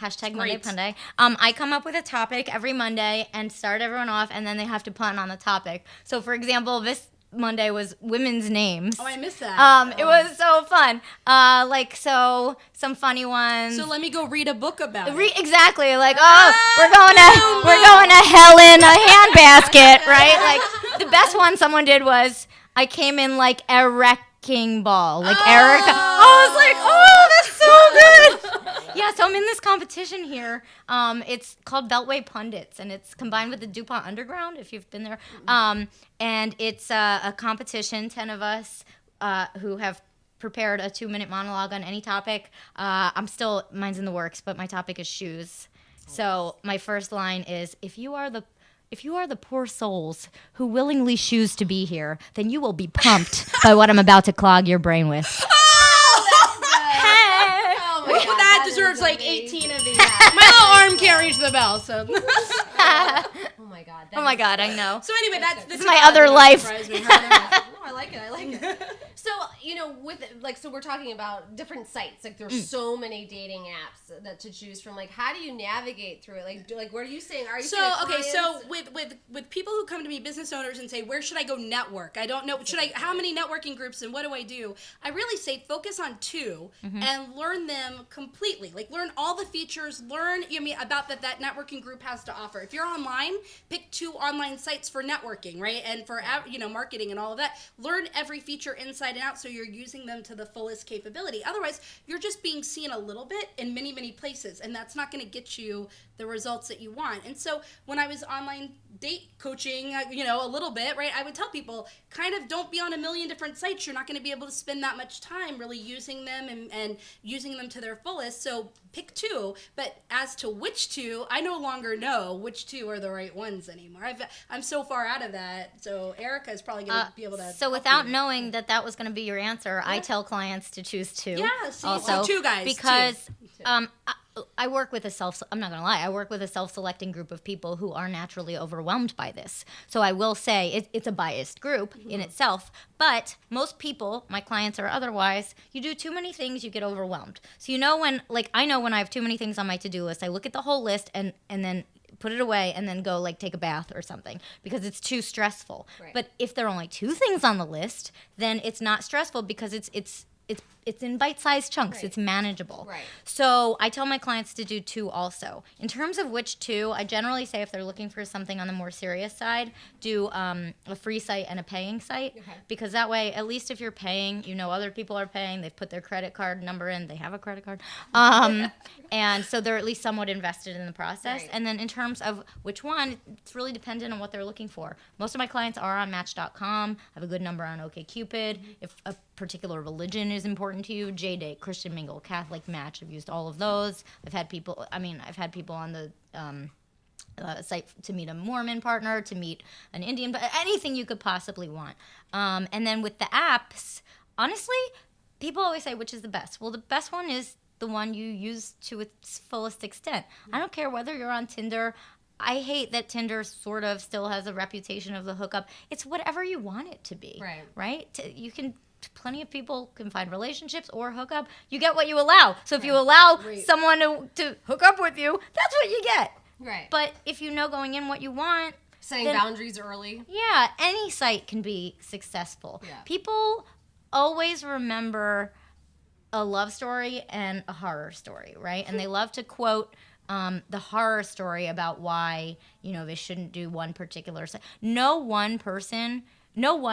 Hashtag Monday Great. Pun Day. I come up with a topic every Monday and start everyone off, and then they have to pun on the topic. So, for example, Monday was women's names. Oh, I missed that. It was so fun. Some funny ones. So let me go read a book about it. Exactly. Like, we're going to hell in a handbasket, right? Like, the best one someone did was, I came in like a wrecking ball. Like, Erica. I was like, oh, that's so good. Yeah, so I'm in this competition here. It's called Beltway Pundits, and it's combined with the DuPont Underground, if you've been there. And it's a competition, 10 of us who have prepared a 2-minute monologue on any topic. Mine's in the works, but my topic is shoes. So my first line is, if you are the poor souls who willingly choose to be here, then you will be pumped by what I'm about to clog your brain with. Oh my God, that is deserves like amazing. 18 of these. My little arm can't reach the bell, so. Oh my God. Oh my God, I know. So anyway, that's my other life. No, I like it. So, so we're talking about different sites. Like, there's so many dating apps that to choose from. Like, how do you navigate through it? Like, what are you saying? Are you saying So with people who come to me, business owners, and say, where should I go network? I don't know. How many networking groups and what do I do? I really say focus on 2 and learn them completely. Like, learn all the features, learn about that networking group has to offer. If you're online, pick 2 online sites for networking, right? And for marketing and all of that. Learn every feature inside and out so you're using them to the fullest capability. Otherwise, you're just being seen a little bit in many, many places, and that's not going to get you the results that you want. And so when I was online date coaching, a little bit, right, I would tell people, kind of don't be on a million different sites. You're not going to be able to spend that much time really using them and using them to their fullest. So pick 2. But as to which 2, I no longer know which 2 are the right ones anymore. I'm so far out of that. So Erica is probably going to be able to. So without knowing that was going to be your answer, I tell clients to choose 2. Yeah, see, also, so 2 guys. Because I work with I'm not going to lie, I work with a self-selecting group of people who are naturally overwhelmed by this. So I will say it's a biased group in itself, but most people, my clients or otherwise, you do too many things, you get overwhelmed. So I know when I have too many things on my to-do list, I look at the whole list and then put it away and then go take a bath or something because it's too stressful. Right. But if there are only 2 things on the list, then it's not stressful because it's in bite-sized chunks. Right. It's manageable. Right. So I tell my clients to do 2 also. In terms of which 2, I generally say if they're looking for something on the more serious side, do a free site and a paying site. Okay. Because that way, at least if you're paying, other people are paying, they've put their credit card number in, they have a credit card. And so they're at least somewhat invested in the process. Right. And then in terms of which one, it's really dependent on what they're looking for. Most of my clients are on Match.com. I have a good number on OkCupid. If a particular religion is important to you, JDate, Christian Mingle, Catholic Match. I've used all of those. I've had people on the site to meet a Mormon partner, to meet an Indian, anything you could possibly want. And then with the apps, honestly, people always say, which is the best? Well, the best one is the one you use to its fullest extent. I don't care whether you're on Tinder. I hate that Tinder sort of still has a reputation of the hookup. It's whatever you want it to be. Right? Plenty of people can find relationships or hook up. You get what you allow. So if you allow someone to hook up with you, that's what you get. Right. But if you know going in what you want, setting boundaries early. Yeah, any site can be successful. Yeah. People always remember a love story and a horror story, right? And they love to quote the horror story about why, they shouldn't do one particular site. No one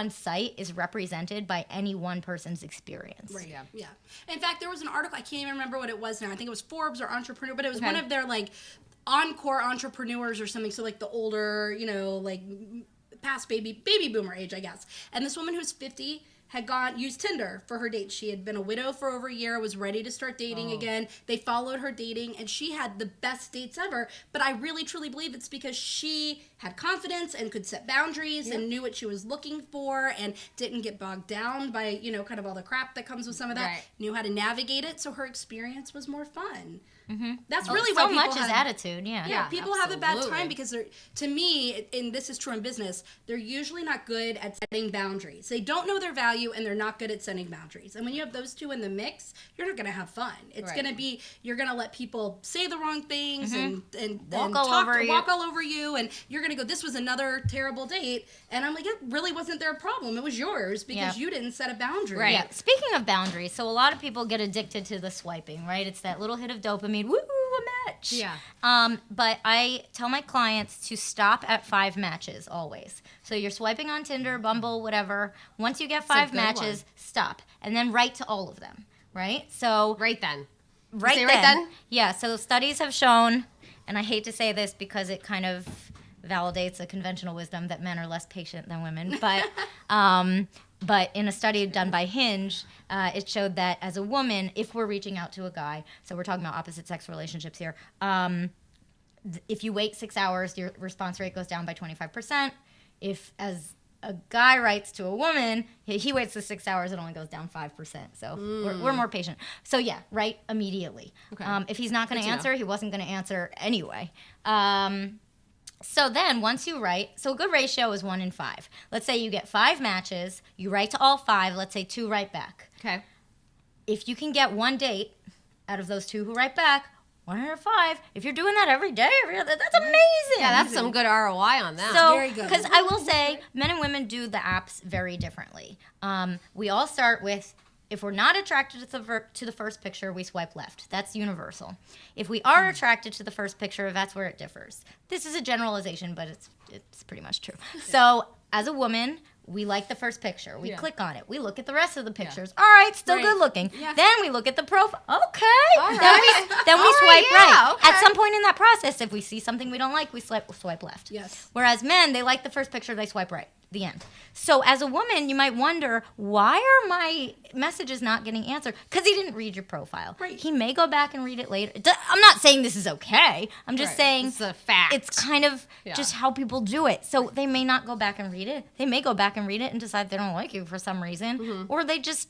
site is represented by any one person's experience. Right. Yeah. In fact, there was an article, I can't even remember what it was now. I think it was Forbes or Entrepreneur, but it was one of their encore entrepreneurs or something. So the older, past baby boomer age, I guess. And this woman who's 50 had used Tinder for her date. She had been a widow for over a year, was ready to start dating again. They followed her dating, and she had the best dates ever. But I really, truly believe it's because she had confidence and could set boundaries and knew what she was looking for and didn't get bogged down by, kind of all the crap that comes with some of that. Right. Knew how to navigate it, so her experience was more fun. Mm-hmm. That's really so why people much is attitude. Yeah, people have a bad time because they're, to me, and this is true in business, they're usually not good at setting boundaries. They don't know their value and they're not good at setting boundaries. And when you have those 2 in the mix, you're not going to have fun. It's going to be, you're going to let people say the wrong things and walk all over you, and you're going to go, this was another terrible date. And I'm like, it really wasn't their problem. It was yours because you didn't set a boundary. Right. Yeah. Speaking of boundaries, so a lot of people get addicted to the swiping, right? It's that little hit of dopamine. Woo, a match. Yeah. But I tell my clients to stop at 5 matches always. So you're swiping on Tinder, Bumble, whatever. Once you get 5 matches, stop. And then write to all of them, right? So right then. Right then? Yeah, so studies have shown, and I hate to say this because it kind of validates a conventional wisdom that men are less patient than women, but But in a study done by Hinge, it showed that as a woman, if we're reaching out to a guy, so we're talking about opposite sex relationships here, if you wait 6 hours, your response rate goes down by 25%. If as a guy writes to a woman, he waits the 6 hours, it only goes down 5%. So we're more patient. So yeah, write immediately. Okay. If he's not going to answer, he wasn't going to answer anyway. So then once you write, so a good ratio is 1 in 5. Let's say you get 5 matches, you write to all 5, let's say 2 write back. Okay. If you can get 1 date out of those 2 who write back, 1 out of 5, if you're doing that every day, that's amazing. Yeah, that's some good ROI on that. So, Very good. because I will say, men and women do the apps very differently. We all start with, if we're not attracted to the first picture, we swipe left. That's universal. If we are attracted to the first picture, that's where it differs. This is a generalization, but it's pretty much true. So, as a woman, we like the first picture. We click on it. We look at the rest of the pictures. All right, still good looking. Yeah. Then we look at the profile. Okay. All Then right. we All right, swipe yeah, right. okay. At some point in that process, if we see something we don't like, we swipe left. Yes. Whereas men, they like the first picture, they swipe right. The end. So as a woman, you might wonder, why are my messages not getting answered? Because he didn't read your profile. Right. He may go back and read it later. I'm not saying this is okay. I'm just Right. saying It's a fact. it's kind of just how people do it. So they may not go back and read it. They may go back and read it and decide they don't like you for some reason, or they just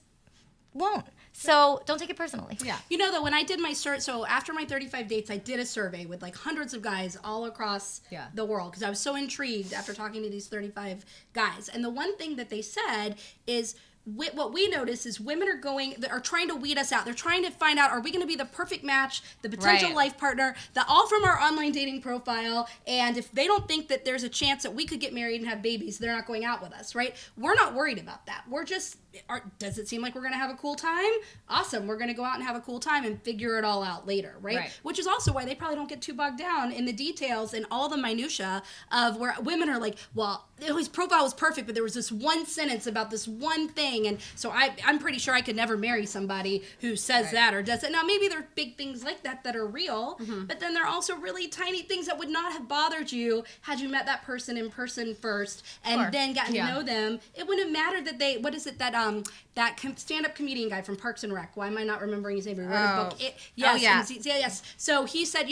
won't. So don't take it personally. Yeah. You know, though, when I did my so after my 35 dates, I did a survey with like hundreds of guys all across the world because I was so intrigued after talking to these 35 guys. And the one thing that they said is, what we notice is women are trying to weed us out. They're trying to find out, are we going to be the perfect match, the potential Right. life partner, all from our online dating profile. And if they don't think that there's a chance that we could get married and have babies, they're not going out with us, right? We're not worried about that. We're just, does it seem like we're going to have a cool time? Awesome. We're going to go out and have a cool time and figure it all out later, right? Which is also why they probably don't get too bogged down in the details and all the minutia of where women are like, well, his profile was perfect, but there was this one sentence about this one thing. And so I'm pretty sure I could never marry somebody who says that or does it. Now, maybe there are big things like that are real, but then there are also really tiny things that would not have bothered you had you met that person in person first and then gotten to know them. It wouldn't have mattered that that stand-up comedian guy from Parks and Rec. Why am I not remembering his name? He wrote a book. Yes. So he said,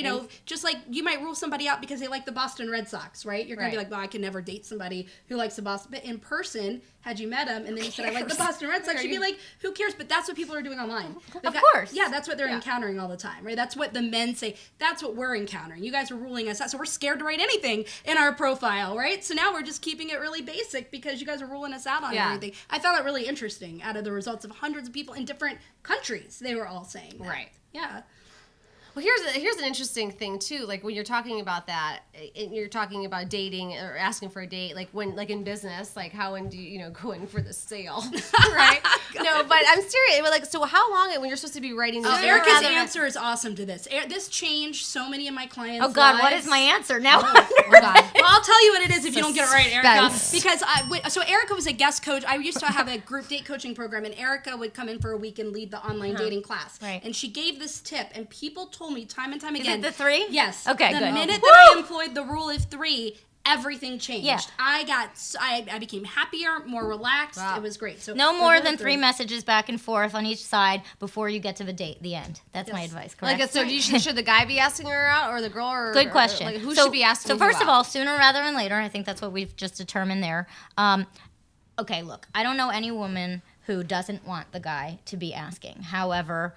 just like you might rule somebody out because they like the Boston Red Sox, right? You're going to be like, well, I could never date somebody who likes the Boston. But in person, had you met him and then he said, I like the Boston Red Sox, you'd be like, who cares? But that's what people are doing online. Of course. Yeah, that's what they're encountering all the time, right? That's what the men say. That's what we're encountering. You guys are ruling us out. So we're scared to write anything in our profile, right? So now we're just keeping it really basic because you guys are ruling us out on everything. I found that really interesting out of the results of hundreds of people in different countries. They were all saying that. Right. Yeah. Well, here's an interesting thing too. Like when you're talking about that, and you're talking about dating or asking for a date. Like in business, like how when do you go in for the sale, right? No, but I'm serious. But like, so how long when you're supposed to be writing? These Erica's answer is awesome to this. This changed so many of my clients. Oh God, lives. what is my answer now? Oh God. Well, I'll tell you what it is if you don't get it right, Erica. Suspense. Because so Erica was a guest coach. I used to have a group date coaching program, and Erica would come in for a week and lead the online dating class. Right. And she gave this tip, and people told me time and time again. Is it the 3? Yes. Okay, the good. The minute Woo! that I employed the rule of 3, everything changed. Yeah. I became happier, more relaxed. Wow. It was great. So No the more rule of than 3 messages back and forth on each side before you get to the date, the end. That's my advice, correct? Like, so should the guy be asking her out or the girl? Or Good question. Like, who should be asking? So who first of out? all, sooner rather than later. I think that's what we've just determined there. Okay, look, I don't know any woman who doesn't want the guy to be asking. However,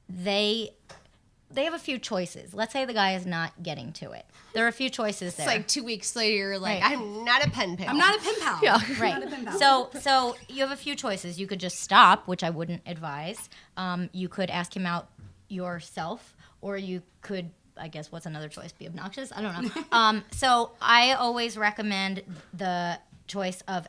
they have a few choices. Let's say the guy is not getting to it. There are a few choices there. It's like 2 weeks later, you're like, Right. I'm not a pen pal. I'm not a pen pal. Yeah. Right. I'm not a pen pal. So you have a few choices. You could just stop, which I wouldn't advise. You could ask him out yourself, or you could, I guess, what's another choice? Be obnoxious? I don't know. So I always recommend the choice of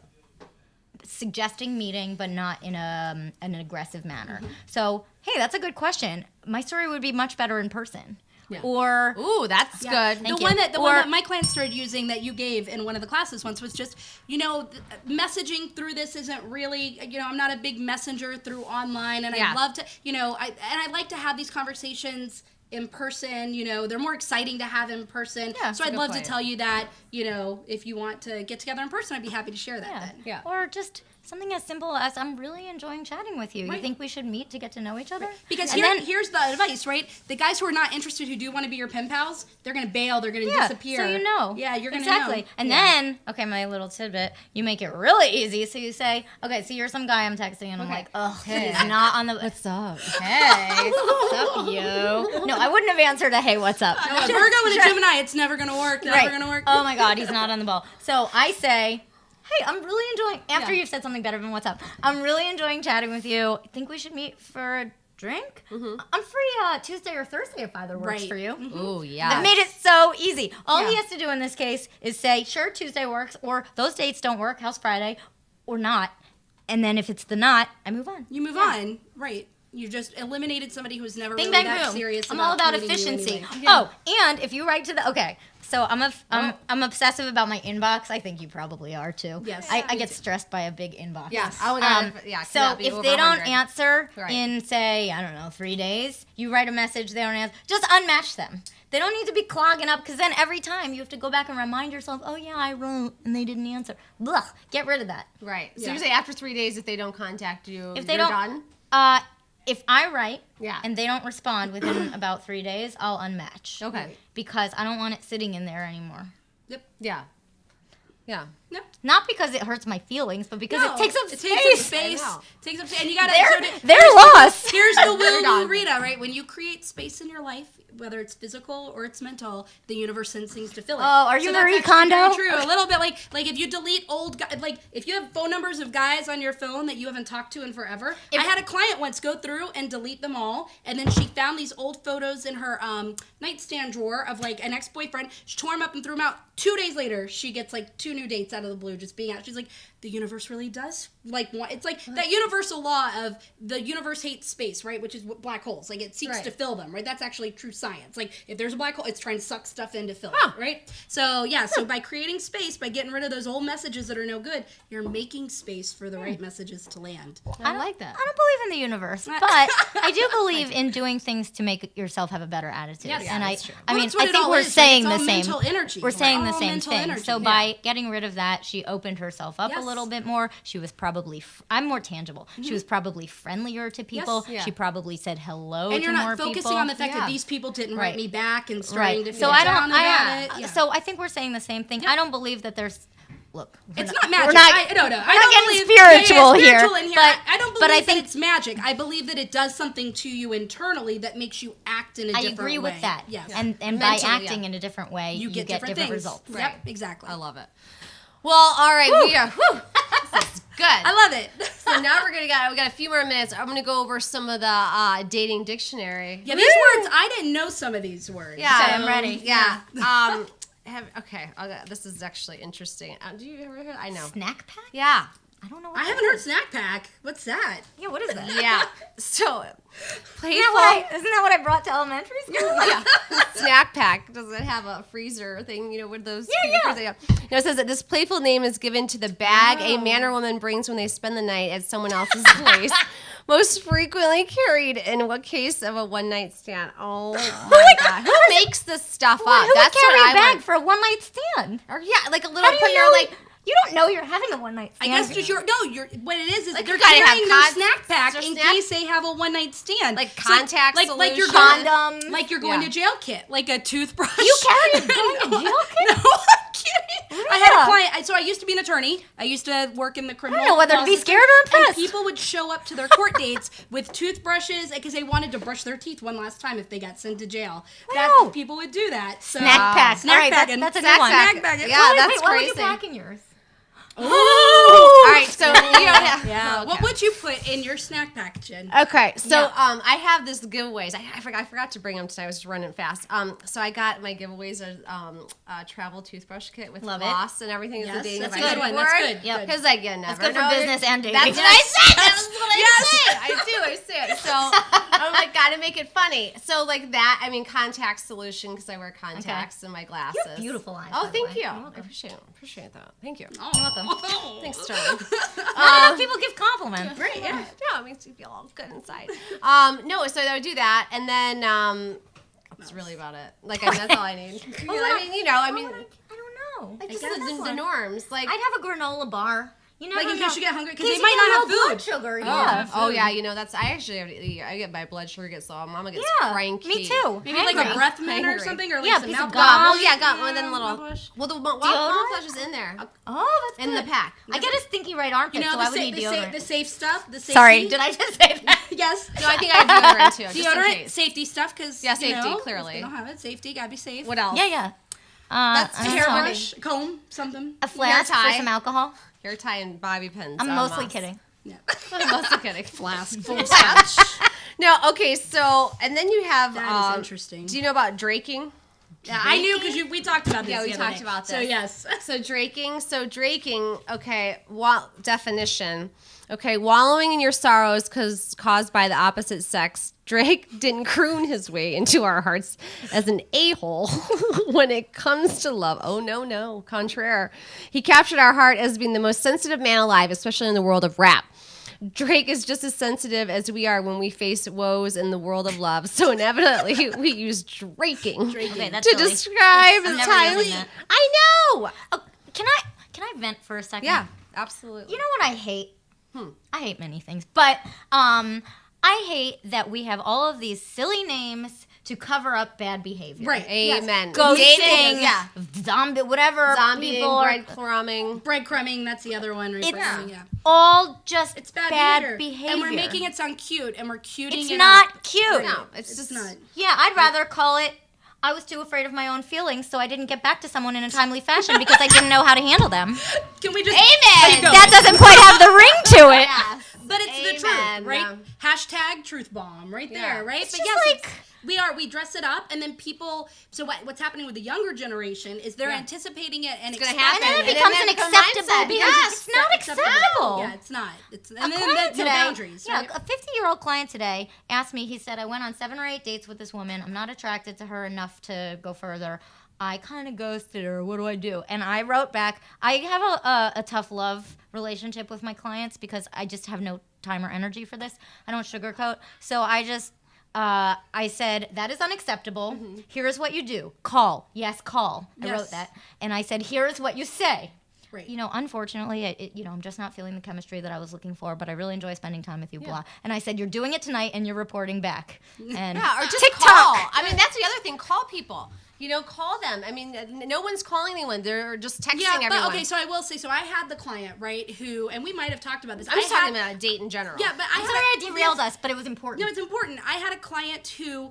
suggesting meeting, but not in an aggressive manner. So, hey, that's a good question. My story would be much better in person. Yeah. Or Ooh, that's Yeah. good. The Thank one you. that Or- my clients started using that you gave in one of the classes once was just, messaging through this isn't really, I'm not a big messenger through online, and Yeah. I love to, I like to have these conversations in person. They're more exciting to have in person. Yeah, so that's a I'd good love point. to tell you that, if you want to get together in person, I'd be happy to share that then. Yeah. Or just something as simple as I'm really enjoying chatting with you. You Right. think we should meet to get to know each other? Because And here's the advice, right? The guys who are not interested, who do want to be your pen pals, they're gonna bail. They're gonna disappear. So you know. Yeah, you're gonna exactly. know. And Yeah. then, okay, my little tidbit, you make it really easy. So you say, okay, so you're some guy I'm texting, and I'm like, oh, he's not on the. What's up? Hey, what's up, you? No, I wouldn't have answered a hey, what's up? No, a Virgo and a Gemini, it's never gonna work. Never gonna work. Oh my God, he's not on the ball. So I say, hey, I'm really enjoying, after you've said something better than what's up, I'm really enjoying chatting with you. I think we should meet for a drink? I'm free Tuesday or Thursday if either works Right. for you. Ooh, yeah. I've made it so easy. All he Yeah. has to do in this case is say, sure, Tuesday works, or those dates don't work, how's Friday, or not. And then if it's the not, I move on. You move on, right? You just eliminated somebody who's never Bing, really bang, that boom. serious. I'm all about meeting you efficiency. anyway. Oh, and if you write to the so I'm obsessive about my inbox. I think you probably are too. Yes. I get stressed by a big inbox. Yeah. Oh my God. Yeah. So cannot be if over they don't 100. answer Right. in say, I don't know, 3 days, you write a message, they don't answer, just unmatch them. They don't need to be clogging up because then every time you have to go back and remind yourself, oh yeah, I wrote and they didn't answer. Blah, get rid of that. Right. So Yeah. you say after 3 days, if they don't contact you, If they you're don't, done? if I write Yeah. and they don't respond within about 3 days, I'll unmatch. Okay. Because I don't want it sitting in there anymore. Yeah. Yeah. No. Not because it hurts my feelings, but because No, it takes up it space. takes up space. I know. Takes up space, and you gotta. They're lost. Here's the They're woo done. Rita, right? When you create space in your life, whether it's physical or it's mental, the universe sends things to fill it. Oh, are you that's Marie actually Kondo? very True, a little bit like if you delete like if you have phone numbers of guys on your phone that you haven't talked to in forever. I had a client once go through and delete them all, and then she found these old photos in her nightstand drawer of like an ex-boyfriend. She tore them up and threw them out. 2 days later, she gets like 2 new dates out of the blue just being out. She's like, the universe really does like want. It's like that universal law of the universe hates space, right? Which is what black holes. Like it seeks Right. to fill them, right? That's actually true science. Like if there's a black hole, it's trying to suck stuff in to fill Huh. it, right? So yeah, so by creating space, by getting rid of those old messages that are no good, you're making space for the right messages to land. I like that. I don't believe in the universe, but I do believe in doing things to make yourself have a better attitude. Yes. and Yeah, I, that's true. I Well, mean, that's what I it think all we're is, right? saying It's the all same. mental energy. We're saying the All same mental thing. energy, So yeah. by getting rid of that, she opened herself up Yes. a little bit more. She was probably I'm more tangible. She was probably friendlier to people. Yes. Yeah. She probably said hello And to you're more not focusing people. on the fact Yeah. that these people didn't Right. write me back and starting to Right. feel So I down don't. about it. Yeah. So I think we're saying the same thing. Yep. I don't believe that there's. Look, It's we're not magic. We're not, I don't know. We're I not don't getting believe, spiritual spiritual here. in here. But I don't believe but I that think it's magic. I believe that it does something to you internally that makes you act in a I different way. agree with that. Yes. And by Mentally, acting yeah. in a different way, You get different things. results. Yep, exactly. I love it. Well, all right. We are. Whew, this is good. I love it. So now we got a few more minutes. I'm gonna go over some of the dating dictionary. Yeah, these words, I didn't know some of these words. Yeah, Okay, I'm ready. Yeah. This is actually interesting. Do you ever hear? I know. Snack pack? Yeah. I don't know. What I that haven't heard is. snack pack. What's that? Yeah, what is that? Yeah. So playful. Isn't that what I brought to elementary school? Yeah. Snack pack. Does it have a freezer thing? You know, with those. Yeah. No, it says that this playful name is given to the bag a man or woman brings when they spend the night at someone else's place. Most frequently carried in what case of a one night stand? Oh my god! Who makes this stuff up? Who would That's carry what a bag want. for a one night stand? Or yeah, like a little. How do you Put your know? like. You don't know you're having a one night I stand. guess just what it is Like, they're you gotta have carrying their con- snack pack their in snack- case they have a one night stand. Like It's contact like you're solution. going, Condoms. like you're going Yeah. to jail kit, like a toothbrush. You carry a going to jail kit? No, I'm kidding. I had Yeah. a client. So I used to be an attorney. I used to work in the criminal. know whether to law be system, scared or And impressed. people would show up to their court dates with toothbrushes because they wanted to brush their teeth one last time if they got sent to jail. Wow. That people would do that. So, Snack pack. Snack All right, packing. that's a Snack good one. Snack packing. Yeah, that's Wait, what would you crazy. pack in yours? All right, so you don't have. Yeah. Okay. What would you put in your snack pack, Jen? Okay, so Yeah. I have this giveaways. I forgot to bring them tonight. I was just running fast. So I got my giveaways a travel toothbrush kit with Love it. floss and everything. Yes, It's a dating that's a advice good one. board. That's good. Yep. Good. Because like you never good for know. business and dating. That's what I Yes. said. That's what I Yes. say. I say it. So I'm like, gotta make it funny. So like that. I mean, contact solution because I wear contacts and my glasses. You have beautiful eyes. Oh, by the thank way. you. You're I welcome. appreciate that. Thank you. Oh. You're welcome. Thanks, Sterling. Not enough people give compliments. Great. Yeah. Yeah, it makes you feel all good inside. No, so I would do that, and then that's really about it. Like, that's all I need. I mean, I don't know. like just guess the one. norms. Like, I'd have a granola bar. You never Like in know. case you get hungry, because In they case might you not get have low food. blood sugar. Oh, Yeah. oh yeah, you know that's I actually have to eat. I get my blood sugar gets low. Mama gets Yeah, cranky. me too. Maybe like a Hangry. breath mint or Hangry. something, or like Yeah, some piece of mouthwash. gum. Well, yeah, got one of them little. Mouthwash. Well, the Deodorant? mouthwash is in there Oh, that's in good. the pack. I get a stinky right armpit, You know, so I would need deodorant. the safe stuff. The safety. Sorry, did I just say that? Yes. No, I think I have deodorant too. Just in Deodorant, case. safety stuff, because Yeah, safety, clearly. If they don't have it, safety, gotta be safe. What else? Yeah, yeah. That's I A don't know. hairbrush, comb, something. A flask tie. for some alcohol. Hair tie and bobby pins. I'm en mostly masse. kidding. Yeah. I'm mostly kidding. Flask full of scotch. No, okay, so and then you have. That is interesting. Do you know about draking? Yeah, I knew because we talked about this. Yeah, we the other talked day. about So this. yes. So draking, okay, definition. Okay, wallowing in your sorrows caused by the opposite sex. Drake didn't croon his way into our hearts as an a-hole when it comes to love. Oh, no, contraire. He captured our heart as being the most sensitive man alive, especially in the world of rap. Drake is just as sensitive as we are when we face woes in the world of love. So inevitably, we use draking Okay, that's to silly. describe I'm the never time. using that. I know. Oh, can I vent for a second? Yeah, absolutely. You know what I hate? I hate many things, but I hate that we have all of these silly names to cover up bad behavior. Right. Amen. Ghosting, Yeah. zombie, whatever. Zombieing, people are breadcrumbing. Breadcrumbing, that's the other one. It's Breadcrumbing, yeah. all just It's bad, behavior. And we're behavior. making it sound cute, and we're cuting It's it not up. cute. No, it's It's just not. Yeah, I'd rather call it. I was too afraid of my own feelings, so I didn't get back to someone in a timely fashion because I didn't know how to handle them. Can we just... Amen. Go. That doesn't quite have the ring to it. Yes. But it's the Amen. truth, right? Hashtag truth bomb, right Yeah. there, right? It's but just yes, like- we dress it up, and then people. So what's happening with the younger generation is they're Yeah. anticipating it and gonna expecting happen. And then it it. becomes then an it becomes acceptable mindset. behavior. Yes. It's not acceptable. Yeah, it's not. It's and A then client no today, boundaries. yeah, Right? a 50-year-old client today asked me, he said, I went on 7 or 8 dates with this woman. I'm not attracted to her enough to go further. I kind of ghosted her. What do I do? And I wrote back, I have a tough love relationship with my clients because I just have no time or energy for this. I don't sugarcoat. So I just, I said, that is unacceptable. Here's what you do. Call. Yes, call. I Yes. wrote that. And I said, here's what you say. Right. You know, unfortunately, I'm just not feeling the chemistry that I was looking for, but I really enjoy spending time with you, blah. And I said, you're doing it tonight and you're reporting back. And Yeah, or just TikTok. call. I mean, that's the other thing. Call people. You know, call them. I mean, no one's calling anyone. They're just texting Yeah, everyone. but okay. So I will say. So I had the client, right? Who, and we might have talked about this. I'm just talking about a date in general. Yeah, but I'm sorry I derailed us, but it was important. No, it's important. I had a client who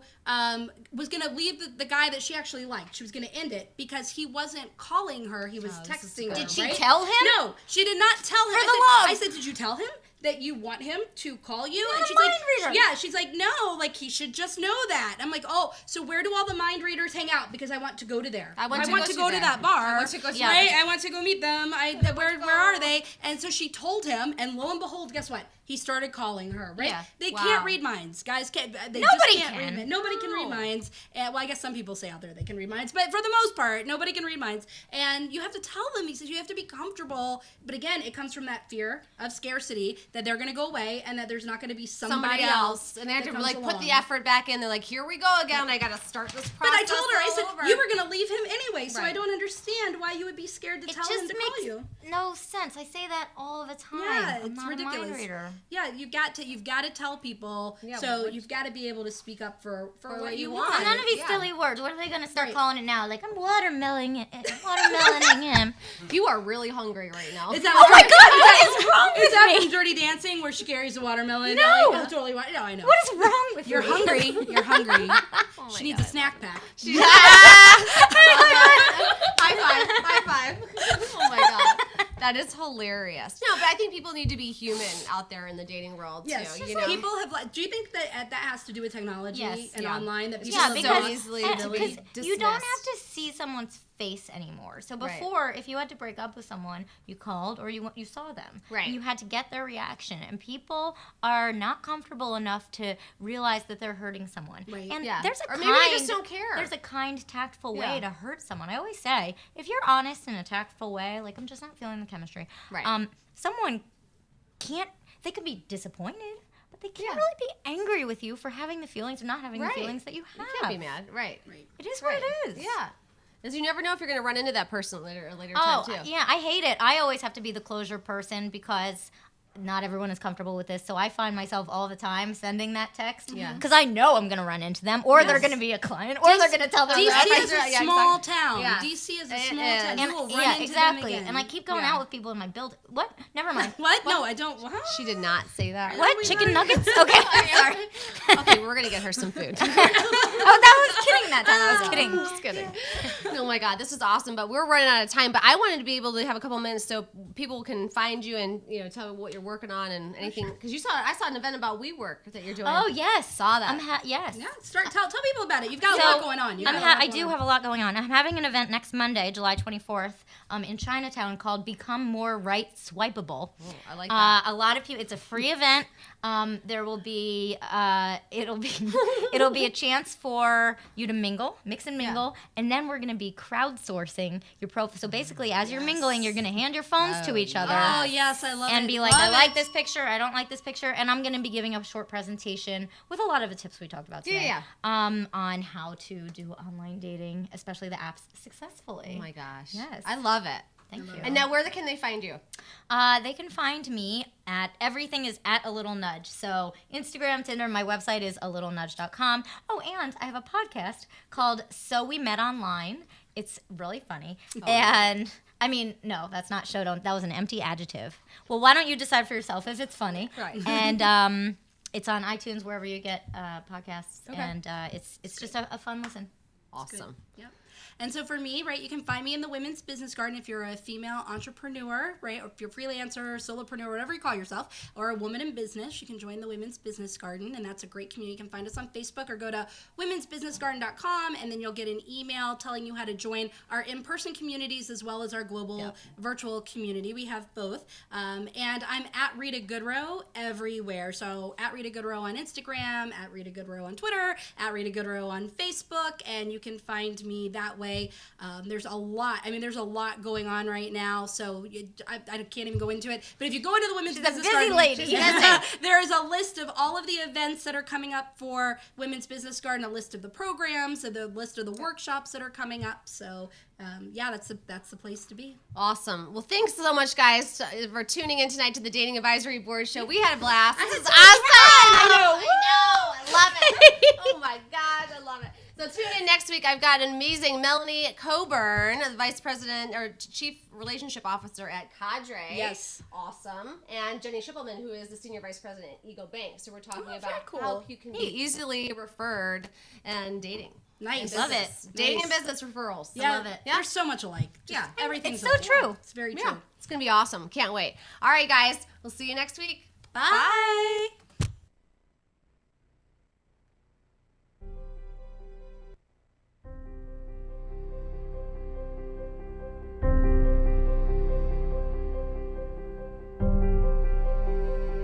was going to leave the guy that she actually liked. She was going to end it because he wasn't calling her. He was texting her. Did she right? tell him? No, she did not tell him. For the I love. said, did you tell him that you want him to call you? Not And a she's like, mind reader. yeah. She's like, no, like he should just know that. I'm like, oh, so where do all the mind readers hang out? Because I want to go to there. I want to go go to there. that bar. I want to go to Yeah. Right? I want to go meet them. Where are they? And so she told him, and lo and behold, guess what? He started calling her. Right? Yeah. They Wow. can't read minds, guys. They Nobody just can't can. read. Nobody can read minds. And, well, I guess some people say out there they can read minds, but for the most part, nobody can read minds. And you have to tell them. He says you have to be comfortable. But again, it comes from that fear of scarcity that they're going to go away and that there's not going to be somebody else. And they have that to comes like put along. the effort back in. They're like, here we go again. I got to start this But process. I told her, I all said, over. you were going to leave him anyway, so I Right. don't understand why you would be scared to It tell just him to makes call you. no sense. I say that all the time. Yeah, I'm it's not ridiculous. a mind reader. Yeah, you've got to tell people. Yeah, so what- you've got to be able to speak up for what what you you want. want. None of these Yeah. silly words. What are they gonna start Right. calling it now? Like I'm watermeloning him. You are really hungry right now. Is that Oh my God, what is is wrong Is with that me? from Dirty Dancing where she carries a watermelon? No. Oh, totally. No, I know. What is wrong with You're me? hungry. You're hungry. Oh She my needs a God. snack pack. High five. Oh my God. That is hilarious. No, but I think people need to be human out there in the dating world Yes, too. You know? people have. Do you think that that has to do with technology Yes. and Yeah. online? That people Yeah, have because so easily and- to be because you don't have dismissed. to see someone's face anymore. So Right. before, if you had to break up with someone, you called or you saw them. Right. And you had to get their reaction. And people are not comfortable enough to realize that they're hurting someone. Right. And Yeah. there's a Or kind, maybe they just don't care. There's a kind, tactful way Yeah. to hurt someone. I always say, if you're honest in a tactful way, like I'm just not feeling the chemistry. Right. Someone can't. They could be disappointed. But they can't Yeah. really be angry with you for having the feelings or not having Right. the feelings that you have. You can't be mad. Right. Right. It is what it is. Yeah. Because you never know if you're going to run into that person later Oh, time too. yeah, I hate it. I always have to be the closure person because not everyone is comfortable with this. So I find myself all the time sending that text Yeah. because I know I'm going to run into them or they're going to be a client or they're going to tell their DC rep. is a small town. Yeah. DC is a It small is. town. And, You will run yeah, into exactly. them again. And I keep going Yeah. out with people in my building. What? Never mind. What? No, I don't. What? She did not say that. What? Chicken nuggets? Okay. Sorry. Okay, we're going to get her some food. Oh, that was kidding that time. I was kidding. Just kidding. Oh my God, this is awesome, but we're running out of time. But I wanted to be able to have a couple minutes so people can find you and tell what you're working on and anything. Because I saw an event about WeWork that you're doing. Oh, yes. Saw that. Yes. Yeah, tell people about it. You've got a lot going on. I do have a lot going on. I'm having an event next Monday, July 24th, in Chinatown called Become More Right Swipeable. Oh, I like that. A lot of people. It's a free event. There will be it'll be a chance for you to mix and mingle, and then we're gonna be crowdsourcing your profile. So basically, as you're mingling, you're gonna hand your phones to each other. Oh, yes, I love it. And be like, Love I like it. this picture, I don't like this picture, and I'm gonna be giving a short presentation with a lot of the tips we talked about today. Yeah. On how to do online dating, especially the apps, successfully. Oh my gosh. Yes. I love it. Thank you. And now, where can they find you? They can find me at everything is at a little nudge. So Instagram, Tinder, my website is alittle.nudge.com. Oh, and I have a podcast called So We Met Online. It's really funny. And I mean, no, that's not show don't. That was an empty adjective. Well, why don't you decide for yourself if it's funny? Right. And it's on iTunes wherever you get podcasts, Okay. and it's just a fun listen. Awesome. Yep. And so for me, right, you can find me in the Women's Business Garden if you're a female entrepreneur, right, or if you're a freelancer, solopreneur, whatever you call yourself, or a woman in business, you can join the Women's Business Garden, and that's a great community. You can find us on Facebook or go to womensbusinessgarden.com, and then you'll get an email telling you how to join our in-person communities as well as our global virtual community. We have both. And I'm at Rita Goodrow everywhere. So at Rita Goodrow on Instagram, at Rita Goodrow on Twitter, at Rita Goodrow on Facebook, and you can find me that way. There's a lot going on right now, so I can't even go into it. But if you go into the Women's Business busy Garden, lady. there is a list of all of the events that are coming up for Women's Business Garden, a list of the programs, and the list of the workshops that are coming up. So that's the place to be. Awesome. Well, thanks so much, guys, for tuning in tonight to the Dating Advisory Board Show. We had a blast. This is awesome. I know. I love it. Oh my gosh, I love it. So tune in next week. I've got an amazing Melanie Coburn, the Vice President or Chief Relationship Officer at Cadre. Yes. Awesome. And Jenny Schippelman, who is the Senior Vice President at Ego Bank. So we're talking very about cool. how you can be easily referred and dating. Nice. Love it. Business. Dating and business referrals. Yeah, love it. Yeah. They're so much alike. Just everything's It's so alike. true. It's very Yeah. true. It's going to be awesome. Can't wait. All right, guys. We'll see you next week. Bye.